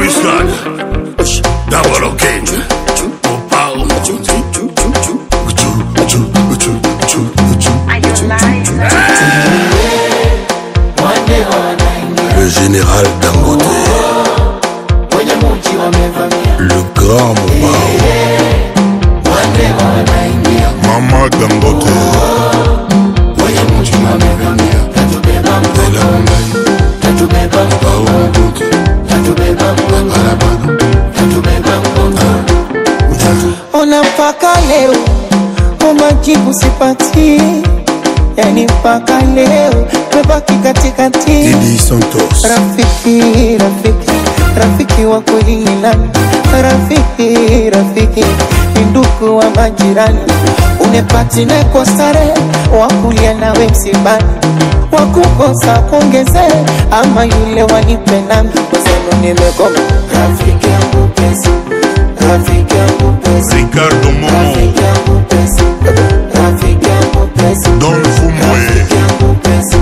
embuscade. D'abord au Kenya. Le général Dangote, le grand Mobao, Maman Dangote, ona mpaka leo majibu sipati, yani mpaka leo mebaki katikati. Didi Santos, Rafiki wa kweli ni nani? Rafiki ni ndugu wa majirani. Unepati na kwa starehe, wakulia nawe msibani, wakukosa kuongeze, ama yule wanipe nami. Kwa zenu nimegoma. Rafiki yangu pesa, rafiki yangu pesa, Ricardo Momo, rafiki yangu pesa, rafiki yangu pesa, Don Fumwe, rafiki yangu pesa,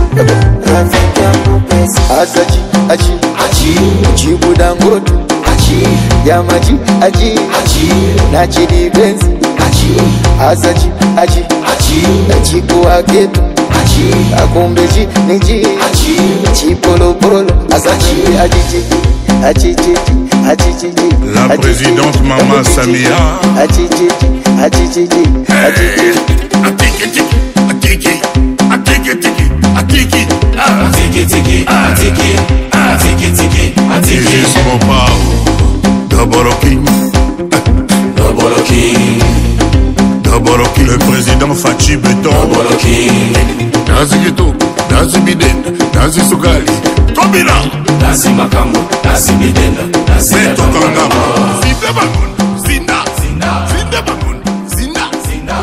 rafiki yangu pesa. Aji Chibu Dangote, Yamaji na Chidi Benz, Aji kuwa geto, Akumbeji niji, Chipolo Aji la présidente Maman Samia, Gégis Mobao, Daboroki, le président Fachi Beton, Nazi Gito, Nazi Bidenda, Nazi Sugali, Tobila, Nazi Makambo, Nazi Bidenda, Nazi Beto Kangama, Zinde Bangun, Zinda, Zinda, Zinda Bangun, Zinda, Zinda,